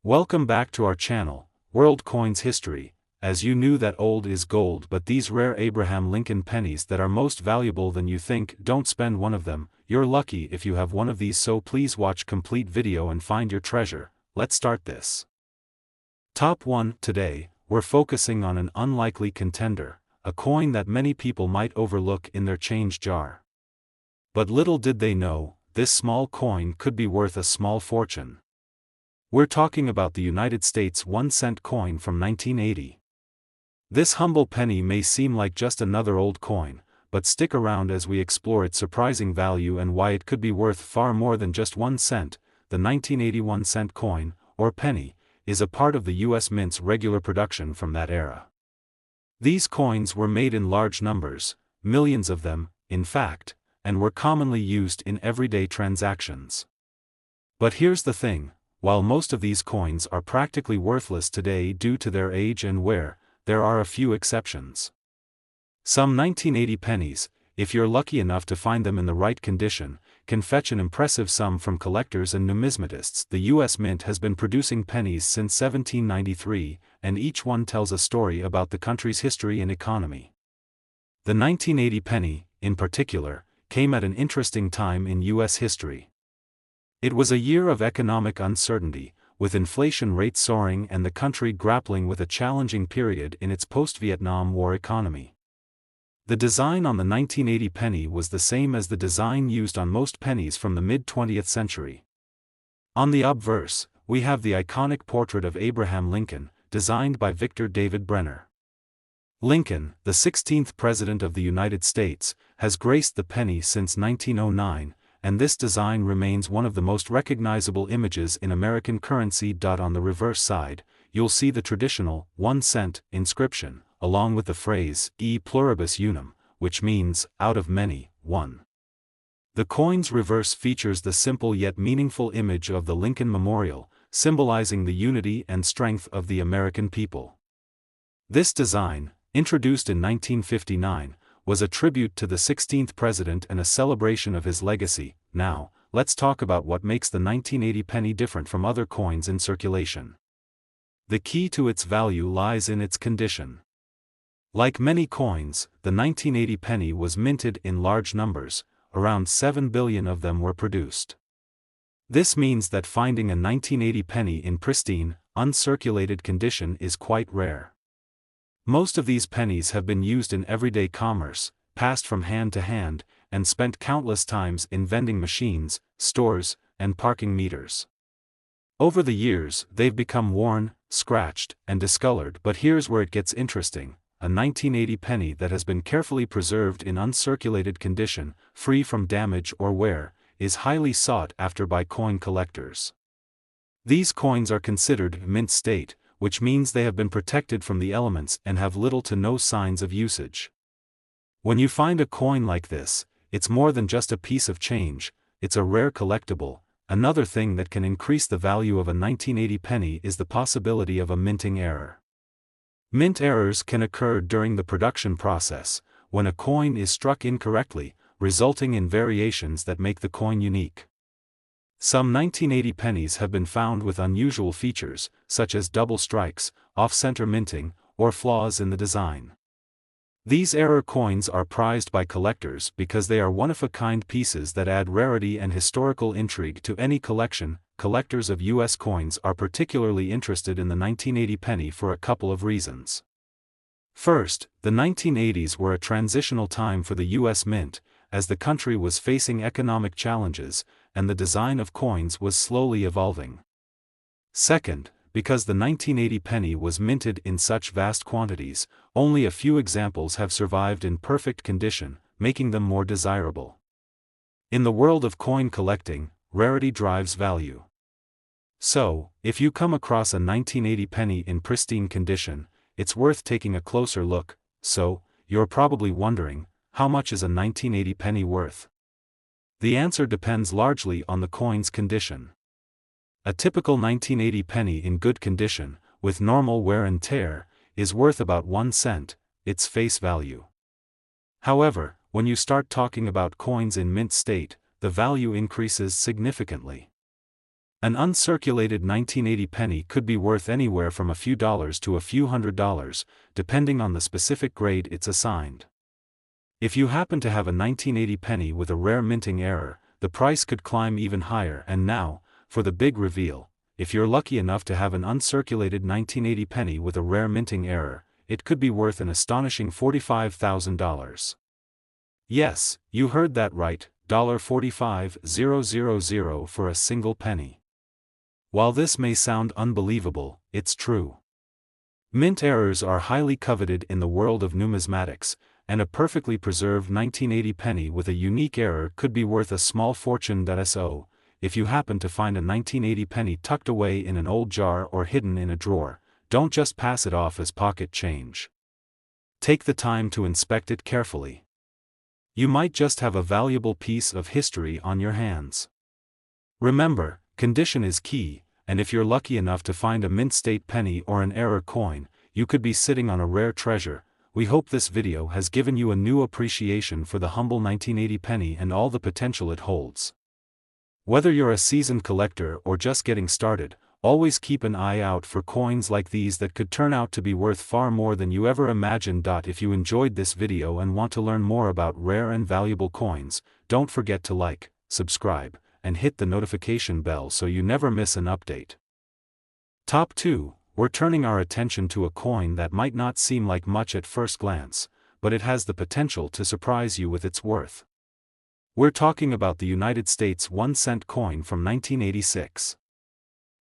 Welcome back to our channel, World Coins History. As you knew that old is gold, but these rare Abraham Lincoln pennies that are most valuable than you think, don't spend one of them. You're lucky if you have one of these, so please watch complete video and find your treasure. Let's start this. Top 1. Today, we're focusing on an unlikely contender, a coin that many people might overlook in their change jar. But little did they know, this small coin could be worth a small fortune. We're talking about the United States 1-cent coin from 1980. This humble penny may seem like just another old coin, but stick around as we explore its surprising value and why it could be worth far more than just 1 cent. The 1981 cent coin, or penny, is a part of the U.S. Mint's regular production from that era. These coins were made in large numbers, millions of them, in fact, and were commonly used in everyday transactions. But here's the thing, while most of these coins are practically worthless today due to their age and wear, there are a few exceptions. Some 1980 pennies, if you're lucky enough to find them in the right condition, can fetch an impressive sum from collectors and numismatists. The U.S. Mint has been producing pennies since 1793, and each one tells a story about the country's history and economy. The 1980 penny, in particular, came at an interesting time in U.S. history. It was a year of economic uncertainty, with inflation rates soaring and the country grappling with a challenging period in its post-Vietnam War economy. The design on the 1980 penny was the same as the design used on most pennies from the mid-20th century. On the obverse, we have the iconic portrait of Abraham Lincoln, designed by Victor David Brenner. Lincoln, the 16th President of the United States, has graced the penny since 1909, and this design remains one of the most recognizable images in American currency. On the reverse side, you'll see the traditional 1 cent inscription, along with the phrase e pluribus unum, which means, out of many, one. The coin's reverse features the simple yet meaningful image of the Lincoln Memorial, symbolizing the unity and strength of the American people. This design, introduced in 1959, was a tribute to the 16th president and a celebration of his legacy. Now, let's talk about what makes the 1980 penny different from other coins in circulation. The key to its value lies in its condition. Like many coins, the 1980 penny was minted in large numbers, around 7 billion of them were produced. This means that finding a 1980 penny in pristine, uncirculated condition is quite rare. Most of these pennies have been used in everyday commerce, passed from hand to hand, and spent countless times in vending machines, stores, and parking meters. Over the years, they've become worn, scratched, and discolored. But here's where it gets interesting. A 1980 penny that has been carefully preserved in uncirculated condition, free from damage or wear, is highly sought after by coin collectors. These coins are considered mint state, which means they have been protected from the elements and have little to no signs of usage. When you find a coin like this, it's more than just a piece of change, it's a rare collectible. Another thing that can increase the value of a 1980 penny is the possibility of a minting error. Mint errors can occur during the production process, when a coin is struck incorrectly, resulting in variations that make the coin unique. Some 1980 pennies have been found with unusual features, such as double strikes, off-center minting, or flaws in the design. These error coins are prized by collectors because they are one-of-a-kind pieces that add rarity and historical intrigue to any collection. Collectors of U.S. coins are particularly interested in the 1980 penny for a couple of reasons. First, the 1980s were a transitional time for the U.S. Mint, as the country was facing economic challenges, and the design of coins was slowly evolving. Second, because the 1980 penny was minted in such vast quantities, only a few examples have survived in perfect condition, making them more desirable. In the world of coin collecting, rarity drives value. So, if you come across a 1980 penny in pristine condition, it's worth taking a closer look. So, you're probably wondering, how much is a 1980 penny worth? The answer depends largely on the coin's condition. A typical 1980 penny in good condition, with normal wear and tear, is worth about 1 cent, its face value. However, when you start talking about coins in mint state, the value increases significantly. An uncirculated 1980 penny could be worth anywhere from a few dollars to a few $100s, depending on the specific grade it's assigned. If you happen to have a 1980 penny with a rare minting error, the price could climb even higher. And now, for the big reveal, if you're lucky enough to have an uncirculated 1980 penny with a rare minting error, it could be worth an astonishing $45,000. Yes, you heard that right, $45,000 for a single penny. While this may sound unbelievable, it's true. Mint errors are highly coveted in the world of numismatics, and a perfectly preserved 1980 penny with a unique error could be worth a small fortune. So, if you happen to find a 1980 penny tucked away in an old jar or hidden in a drawer, don't just pass it off as pocket change. Take the time to inspect it carefully. You might just have a valuable piece of history on your hands. Remember, condition is key, and if you're lucky enough to find a mint state penny or an error coin, you could be sitting on a rare treasure. We hope this video has given you a new appreciation for the humble 1980 penny and all the potential it holds. Whether you're a seasoned collector or just getting started, always keep an eye out for coins like these that could turn out to be worth far more than you ever imagined. If you enjoyed this video and want to learn more about rare and valuable coins, don't forget to like, subscribe, and hit the notification bell so you never miss an update. Top 2, we're turning our attention to a coin that might not seem like much at first glance, but it has the potential to surprise you with its worth. We're talking about the United States 1-cent coin from 1986.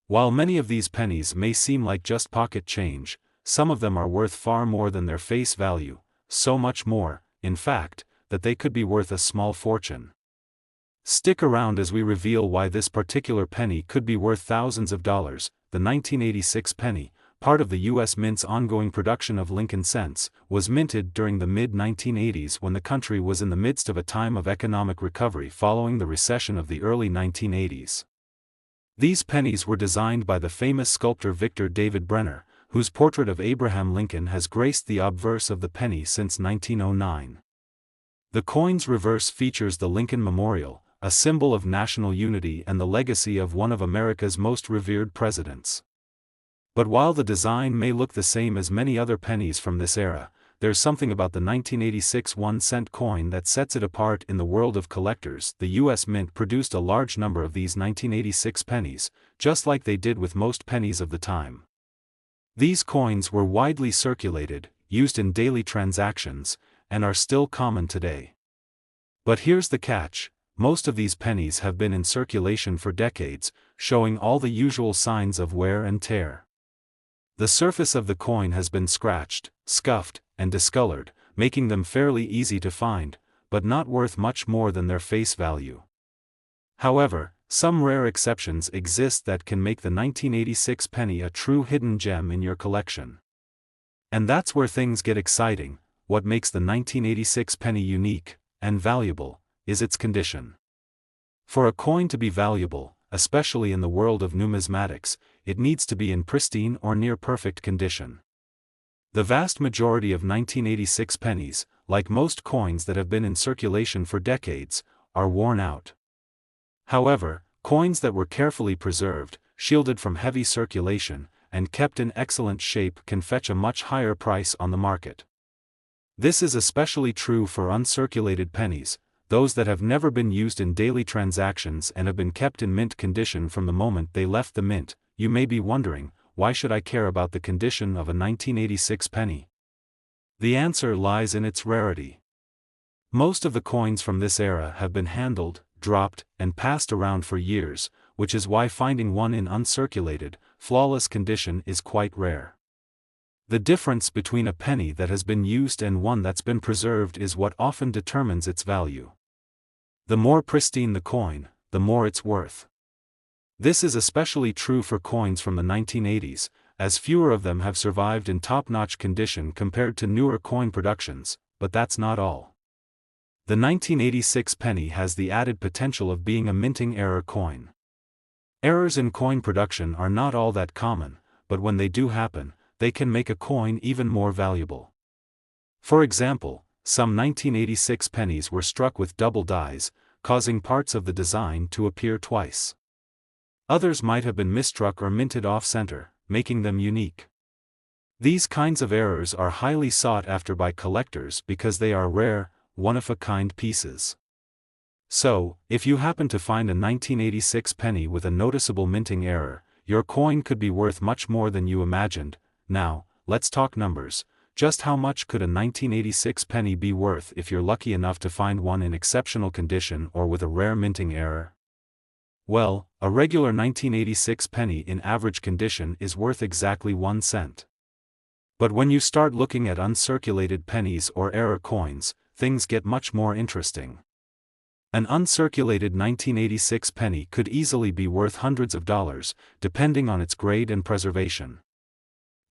While many of these pennies may seem like just pocket change, some of them are worth far more than their face value, so much more, in fact, that they could be worth a small fortune. Stick around as we reveal why this particular penny could be worth thousands of dollars. The 1986 penny, part of the U.S. Mint's ongoing production of Lincoln cents, was minted during the mid-1980s when the country was in the midst of a time of economic recovery following the recession of the early 1980s. These pennies were designed by the famous sculptor Victor David Brenner, whose portrait of Abraham Lincoln has graced the obverse of the penny since 1909. The coin's reverse features the Lincoln Memorial, a symbol of national unity and the legacy of one of America's most revered presidents. But while the design may look the same as many other pennies from this era, there's something about the 1986 1-cent coin that sets it apart in the world of collectors. The U.S. Mint produced a large number of these 1986 pennies, just like they did with most pennies of the time. These coins were widely circulated, used in daily transactions, and are still common today. But here's the catch: most of these pennies have been in circulation for decades, showing all the usual signs of wear and tear. The surface of the coin has been scratched, scuffed, and discolored, making them fairly easy to find, but not worth much more than their face value. However, some rare exceptions exist that can make the 1986 penny a true hidden gem in your collection. And that's where things get exciting. What makes the 1986 penny unique and valuable is its condition. For a coin to be valuable, especially in the world of numismatics, it needs to be in pristine or near perfect condition. The vast majority of 1986 pennies, like most coins that have been in circulation for decades, are worn out. However, coins that were carefully preserved, shielded from heavy circulation, and kept in excellent shape can fetch a much higher price on the market. This is especially true for uncirculated pennies, those that have never been used in daily transactions and have been kept in mint condition from the moment they left the mint. You may be wondering, why should I care about the condition of a 1986 penny? The answer lies in its rarity. Most of the coins from this era have been handled, dropped, and passed around for years, which is why finding one in uncirculated, flawless condition is quite rare. The difference between a penny that has been used and one that's been preserved is what often determines its value. The more pristine the coin, the more it's worth. This is especially true for coins from the 1980s, as fewer of them have survived in top-notch condition compared to newer coin productions, but that's not all. The 1986 penny has the added potential of being a minting error coin. Errors in coin production are not all that common, but when they do happen, they can make a coin even more valuable. For example, some 1986 pennies were struck with double dies, causing parts of the design to appear twice. Others might have been misstruck or minted off-center, making them unique. These kinds of errors are highly sought after by collectors because they are rare, one-of-a-kind pieces. So, if you happen to find a 1986 penny with a noticeable minting error, your coin could be worth much more than you imagined. Now, let's talk numbers. Just how much could a 1986 penny be worth if you're lucky enough to find one in exceptional condition or with a rare minting error? Well, a regular 1986 penny in average condition is worth exactly 1 cent. But when you start looking at uncirculated pennies or error coins, things get much more interesting. An uncirculated 1986 penny could easily be worth hundreds of dollars, depending on its grade and preservation.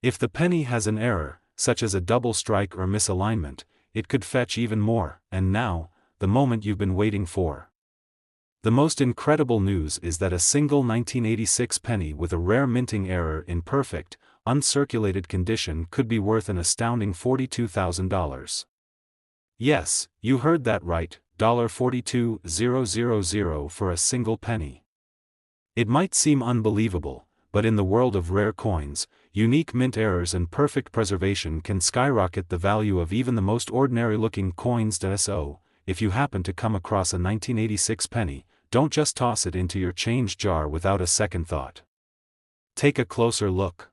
If the penny has an error, such as a double strike or misalignment, it could fetch even more. And now, the moment you've been waiting for. The most incredible news is that a single 1986 penny with a rare minting error in perfect, uncirculated condition could be worth an astounding $42,000. Yes, you heard that right, $42,000 for a single penny. It might seem unbelievable, but in the world of rare coins, unique mint errors and perfect preservation can skyrocket the value of even the most ordinary-looking coins. So, if you happen to come across a 1986 penny, don't just toss it into your change jar without a second thought. Take a closer look.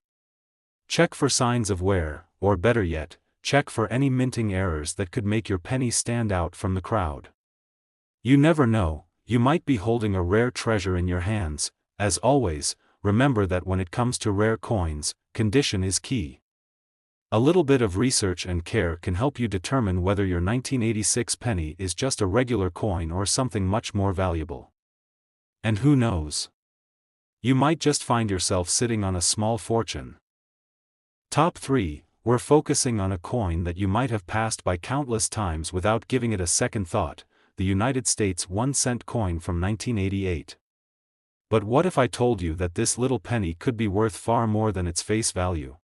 Check for signs of wear, or better yet, check for any minting errors that could make your penny stand out from the crowd. You never know, you might be holding a rare treasure in your hands. As always, remember that when it comes to rare coins, condition is key. A little bit of research and care can help you determine whether your 1986 penny is just a regular coin or something much more valuable. And who knows? You might just find yourself sitting on a small fortune. Top 3, we're focusing on a coin that you might have passed by countless times without giving it a second thought, the United States 1-cent coin from 1988. But what if I told you that this little penny could be worth far more than its face value?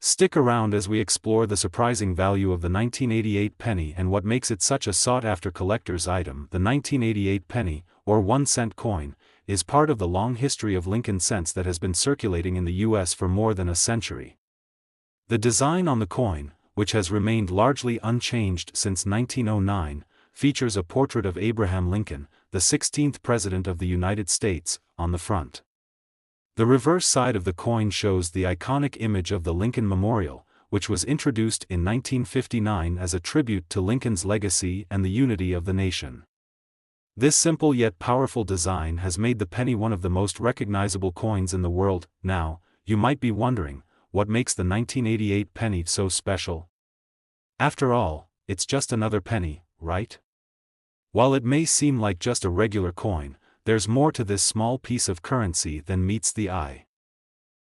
Stick around as we explore the surprising value of the 1988 penny and what makes it such a sought-after collector's item. The 1988 penny, or 1-cent coin, is part of the long history of Lincoln cents that has been circulating in the U.S. for more than a century. The design on the coin, which has remained largely unchanged since 1909, features a portrait of Abraham Lincoln, the 16th President of the United States, on the front. The reverse side of the coin shows the iconic image of the Lincoln Memorial, which was introduced in 1959 as a tribute to Lincoln's legacy and the unity of the nation. This simple yet powerful design has made the penny one of the most recognizable coins in the world. Now, you might be wondering, what makes the 1988 penny so special? After all, it's just another penny, right? While it may seem like just a regular coin, there's more to this small piece of currency than meets the eye.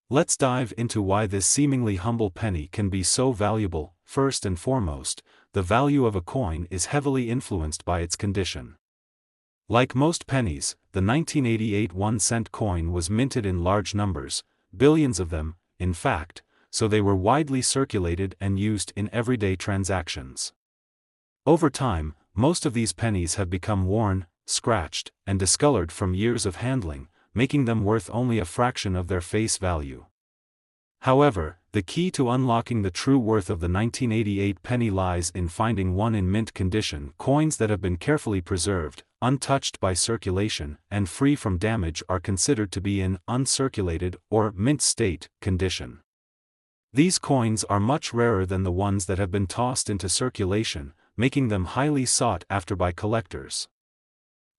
Let's dive into why this seemingly humble penny can be so valuable. First and foremost, the value of a coin is heavily influenced by its condition. Like most pennies, the 1988 1-cent coin was minted in large numbers, billions of them, in fact, so they were widely circulated and used in everyday transactions. Over time, most of these pennies have become worn, scratched, and discolored from years of handling, making them worth only a fraction of their face value. However, the key to unlocking the true worth of the 1988 penny lies in finding one in mint condition. Coins that have been carefully preserved, untouched by circulation, and free from damage are considered to be in uncirculated or mint state condition. These coins are much rarer than the ones that have been tossed into circulation, making them highly sought after by collectors.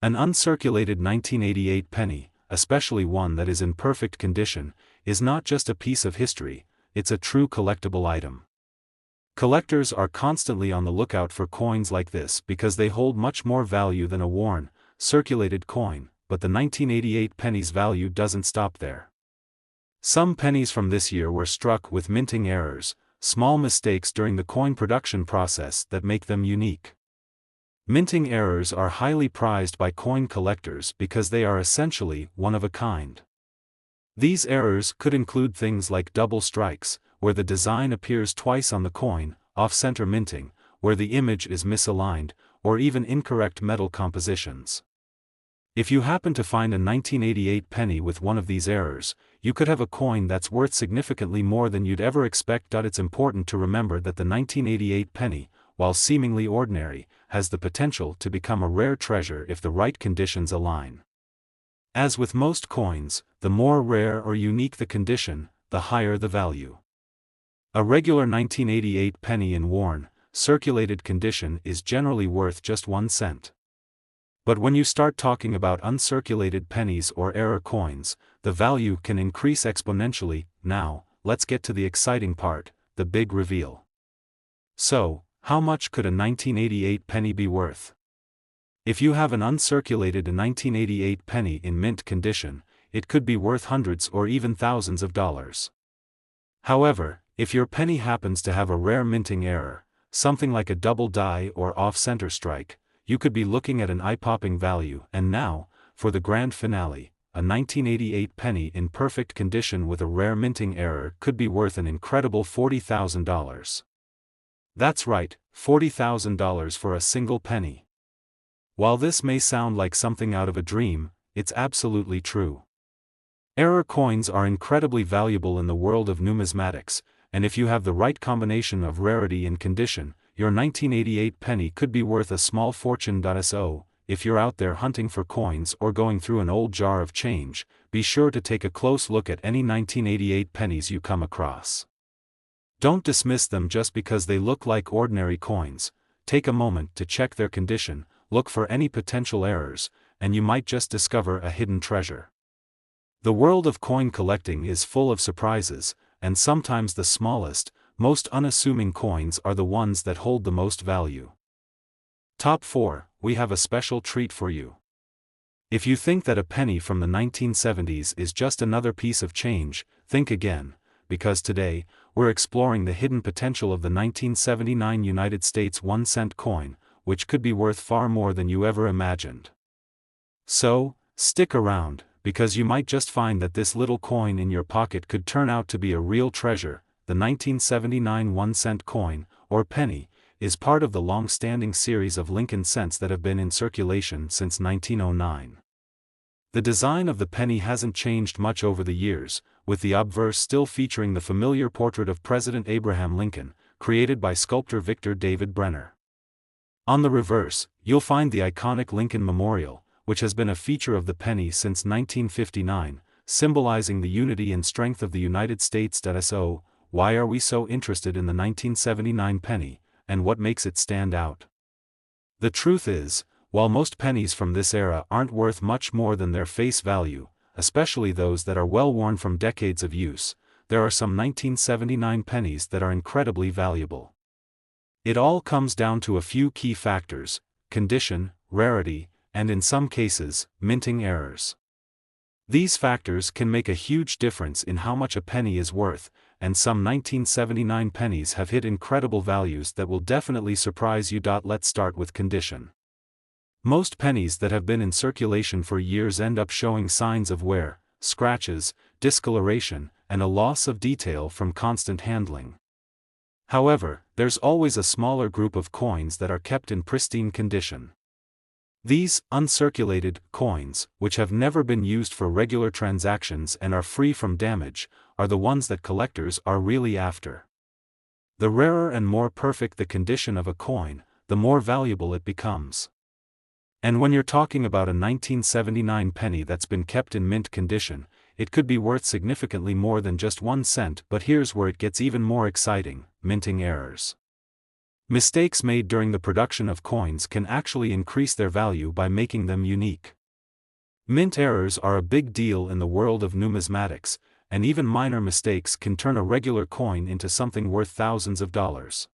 An uncirculated 1988 penny, especially one that is in perfect condition, is not just a piece of history, it's a true collectible item. Collectors are constantly on the lookout for coins like this because they hold much more value than a worn, circulated coin, but the 1988 penny's value doesn't stop there. Some pennies from this year were struck with minting errors, small mistakes during the coin production process that make them unique. Minting errors are highly prized by coin collectors because they are essentially one of a kind. These errors could include things like double strikes, where the design appears twice on the coin, off-center minting, where the image is misaligned, or even incorrect metal compositions. If you happen to find a 1988 penny with one of these errors, you could have a coin that's worth significantly more than you'd ever expect. It's important to remember that the 1988 penny, while seemingly ordinary, has the potential to become a rare treasure if the right conditions align. As with most coins, the more rare or unique the condition, the higher the value. A regular 1988 penny in worn, circulated condition is generally worth just 1 cent. But when you start talking about uncirculated pennies or error coins, the value can increase exponentially. Now, let's get to the exciting part, the big reveal. So, how much could a 1988 penny be worth? If you have an uncirculated 1988 penny in mint condition, it could be worth hundreds or even thousands of dollars. However, if your penny happens to have a rare minting error, something like a double die or off-center strike, you could be looking at an eye-popping value. And now, for the grand finale, a 1988 penny in perfect condition with a rare minting error could be worth an incredible $40,000. That's right, $40,000 for a single penny. While this may sound like something out of a dream, it's absolutely true. Error coins are incredibly valuable in the world of numismatics, and if you have the right combination of rarity and condition, your 1988 penny could be worth a small fortune. So, if you're out there hunting for coins or going through an old jar of change, be sure to take a close look at any 1988 pennies you come across. Don't dismiss them just because they look like ordinary coins. Take a moment to check their condition, look for any potential errors, and you might just discover a hidden treasure. The world of coin collecting is full of surprises, and sometimes the smallest, most unassuming coins are the ones that hold the most value. Top 4, we have a special treat for you. If you think that a penny from the 1970s is just another piece of change, think again, because today, we're exploring the hidden potential of the 1979 United States 1-cent coin, which could be worth far more than you ever imagined. So, stick around, because you might just find that this little coin in your pocket could turn out to be a real treasure. The 1979 1-cent coin, or penny, is part of the long-standing series of Lincoln cents that have been in circulation since 1909. The design of the penny hasn't changed much over the years, with the obverse still featuring the familiar portrait of President Abraham Lincoln, created by sculptor Victor David Brenner. On the reverse, you'll find the iconic Lincoln Memorial, which has been a feature of the penny since 1959, symbolizing the unity and strength of the United States. So, why are we so interested in the 1979 penny, and what makes it stand out? The truth is, while most pennies from this era aren't worth much more than their face value, especially those that are well worn from decades of use, there are some 1979 pennies that are incredibly valuable. It all comes down to a few key factors: condition, rarity, and in some cases, minting errors. These factors can make a huge difference in how much a penny is worth, and some 1979 pennies have hit incredible values that will definitely surprise you. Let's start with condition. Most pennies that have been in circulation for years end up showing signs of wear, scratches, discoloration, and a loss of detail from constant handling. However, there's always a smaller group of coins that are kept in pristine condition. These uncirculated coins, which have never been used for regular transactions and are free from damage, are the ones that collectors are really after. The rarer and more perfect the condition of a coin, the more valuable it becomes. And when you're talking about a 1979 penny that's been kept in mint condition, it could be worth significantly more than just 1 cent. But here's where it gets even more exciting: minting errors. Mistakes made during the production of coins can actually increase their value by making them unique. Mint errors are a big deal in the world of numismatics, and even minor mistakes can turn a regular coin into something worth thousands of dollars.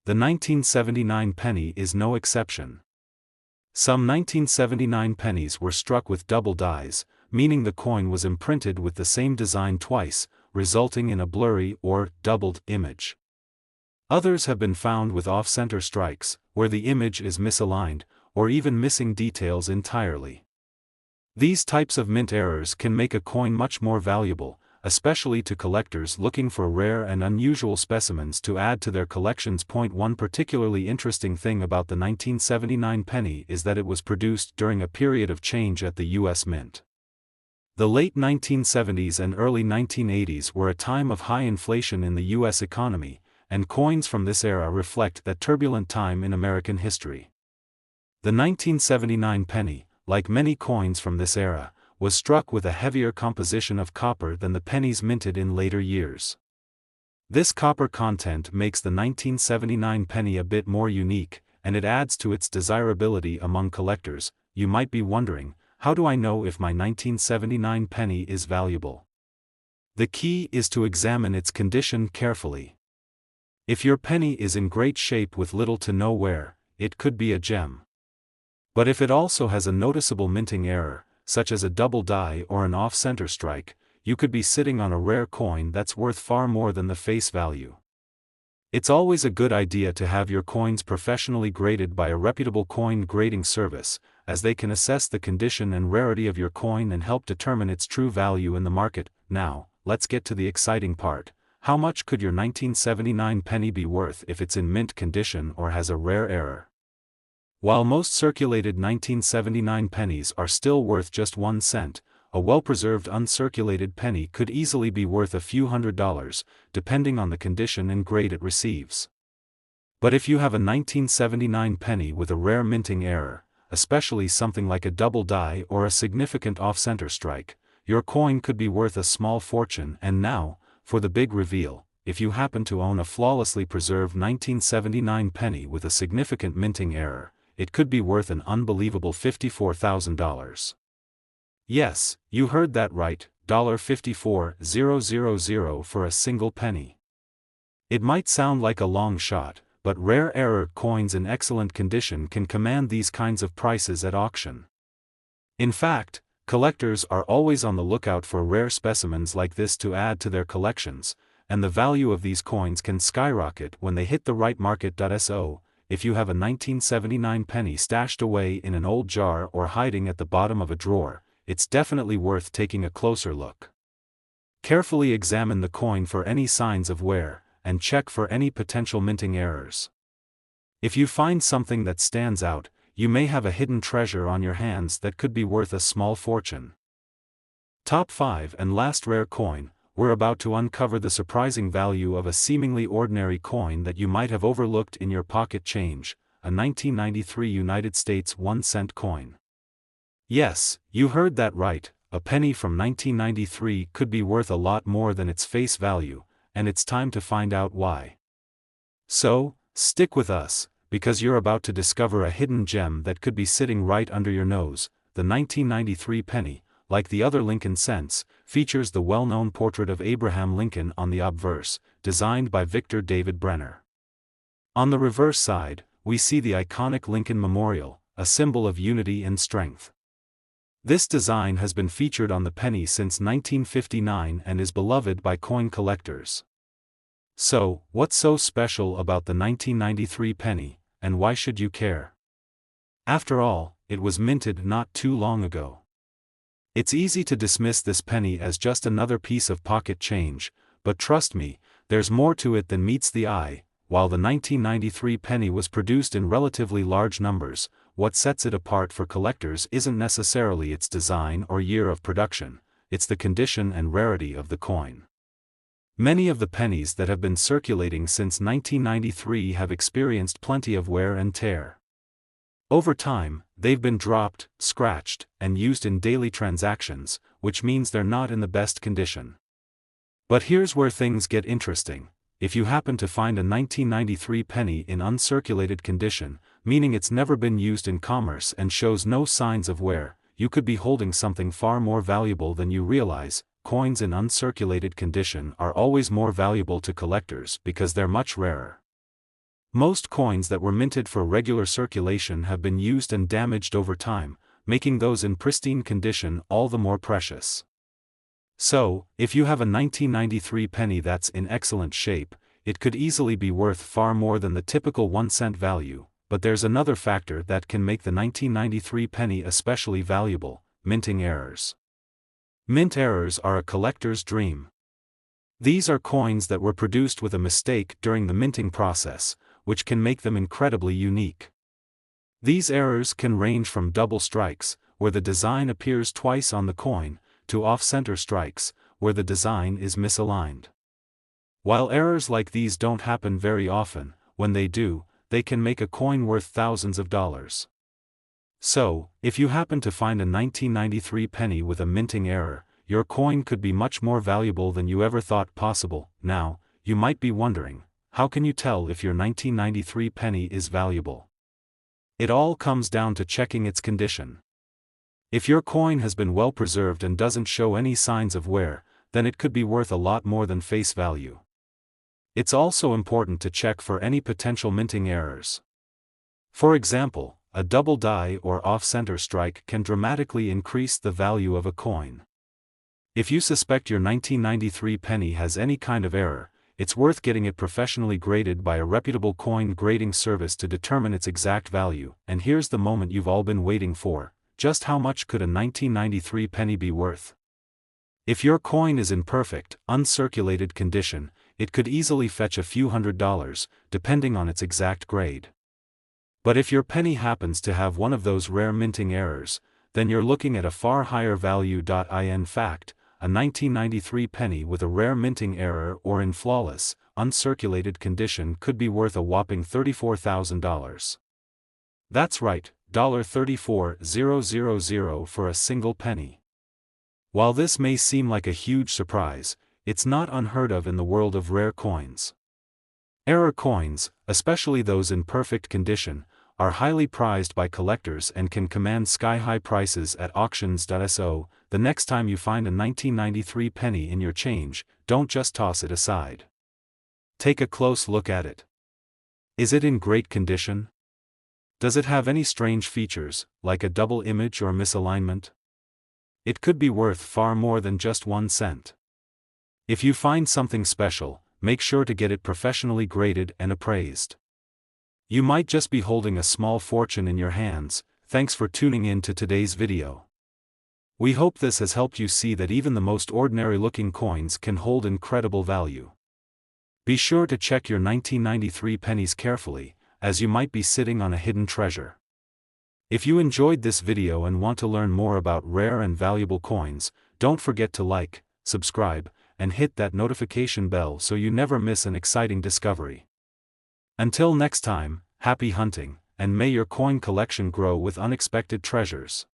The 1979 penny is no exception. Some 1979 pennies were struck with double dies, meaning the coin was imprinted with the same design twice, resulting in a blurry or doubled image. Others have been found with off-center strikes, where the image is misaligned, or even missing details entirely. These types of mint errors can make a coin much more valuable, especially to collectors looking for rare and unusual specimens to add to their collections. One particularly interesting thing about the 1979 penny is that it was produced during a period of change at the U.S. Mint. The late 1970s and early 1980s were a time of high inflation in the U.S. economy, and coins from this era reflect that turbulent time in American history. The 1979 penny, like many coins from this era, was struck with a heavier composition of copper than the pennies minted in later years. This copper content makes the 1979 penny a bit more unique, and it adds to its desirability among collectors. You might be wondering, how do I know if my 1979 penny is valuable? The key is to examine its condition carefully. If your penny is in great shape with little to no wear, it could be a gem. But if it also has a noticeable minting error, such as a double die or an off-center strike, you could be sitting on a rare coin that's worth far more than the face value. It's always a good idea to have your coins professionally graded by a reputable coin grading service, as they can assess the condition and rarity of your coin and help determine its true value in the market. Now, let's get to the exciting part. How much could your 1979 penny be worth if it's in mint condition or has a rare error? While most circulated 1979 pennies are still worth just 1 cent, a well-preserved uncirculated penny could easily be worth a few $100s, depending on the condition and grade it receives. But if you have a 1979 penny with a rare minting error, especially something like a double die or a significant off-center strike, your coin could be worth a small fortune. And now, for the big reveal, if you happen to own a flawlessly preserved 1979 penny with a significant minting error, it could be worth an unbelievable $54,000. Yes, you heard that right, $54,000 for a single penny. It might sound like a long shot, but rare error coins in excellent condition can command these kinds of prices at auction. In fact, collectors are always on the lookout for rare specimens like this to add to their collections, and the value of these coins can skyrocket when they hit the right market. So, if you have a 1979 penny stashed away in an old jar or hiding at the bottom of a drawer, it's definitely worth taking a closer look. Carefully examine the coin for any signs of wear, and check for any potential minting errors. If you find something that stands out, you may have a hidden treasure on your hands that could be worth a small fortune. Top 5 and last rare coin. We're about to uncover the surprising value of a seemingly ordinary coin that you might have overlooked in your pocket change, a 1993 United States 1-cent coin. Yes, you heard that right, a penny from 1993 could be worth a lot more than its face value, and it's time to find out why. So, stick with us, because you're about to discover a hidden gem that could be sitting right under your nose. The 1993 penny, like the other Lincoln cents, features the well-known portrait of Abraham Lincoln on the obverse, designed by Victor David Brenner. On the reverse side, we see the iconic Lincoln Memorial, a symbol of unity and strength. This design has been featured on the penny since 1959 and is beloved by coin collectors. So, what's so special about the 1993 penny, and why should you care? After all, it was minted not too long ago. It's easy to dismiss this penny as just another piece of pocket change, but trust me, there's more to it than meets the eye. While the 1993 penny was produced in relatively large numbers, what sets it apart for collectors isn't necessarily its design or year of production, it's the condition and rarity of the coin. Many of the pennies that have been circulating since 1993 have experienced plenty of wear and tear. Over time, they've been dropped, scratched, and used in daily transactions, which means they're not in the best condition. But here's where things get interesting. If you happen to find a 1993 penny in uncirculated condition, meaning it's never been used in commerce and shows no signs of wear, you could be holding something far more valuable than you realize. Coins in uncirculated condition are always more valuable to collectors because they're much rarer. Most coins that were minted for regular circulation have been used and damaged over time, making those in pristine condition all the more precious. So, if you have a 1993 penny that's in excellent shape, it could easily be worth far more than the typical 1-cent value. But there's another factor that can make the 1993 penny especially valuable: minting errors. Mint errors are a collector's dream. These are coins that were produced with a mistake during the minting process, which can make them incredibly unique. These errors can range from double strikes, where the design appears twice on the coin, to off-center strikes, where the design is misaligned. While errors like these don't happen very often, when they do, they can make a coin worth thousands of dollars. So, if you happen to find a 1993 penny with a minting error, your coin could be much more valuable than you ever thought possible. Now, you might be wondering, how can you tell if your 1993 penny is valuable? It all comes down to checking its condition. If your coin has been well preserved and doesn't show any signs of wear, then it could be worth a lot more than face value. It's also important to check for any potential minting errors. For example, a double die or off-center strike can dramatically increase the value of a coin. If you suspect your 1993 penny has any kind of error, it's worth getting it professionally graded by a reputable coin grading service to determine its exact value. And here's the moment you've all been waiting for: just how much could a 1993 penny be worth? If your coin is in perfect, uncirculated condition, it could easily fetch a few $100s, depending on its exact grade. But if your penny happens to have one of those rare minting errors, then you're looking at a far higher value. In fact, a 1993 penny with a rare minting error or in flawless, uncirculated condition could be worth a whopping $34,000. That's right, $34,000 for a single penny. While this may seem like a huge surprise, it's not unheard of in the world of rare coins. Error coins, especially those in perfect condition, are highly prized by collectors and can command sky-high prices at auctions. So, the next time you find a 1993 penny in your change, don't just toss it aside. Take a close look at it. Is it in great condition? Does it have any strange features, like a double image or misalignment? It could be worth far more than just 1 cent. If you find something special, make sure to get it professionally graded and appraised. You might just be holding a small fortune in your hands. Thanks for tuning in to today's video. We hope this has helped you see that even the most ordinary-looking coins can hold incredible value. Be sure to check your 1993 pennies carefully, as you might be sitting on a hidden treasure. If you enjoyed this video and want to learn more about rare and valuable coins, don't forget to like, subscribe, and hit that notification bell so you never miss an exciting discovery. Until next time, happy hunting, and may your coin collection grow with unexpected treasures.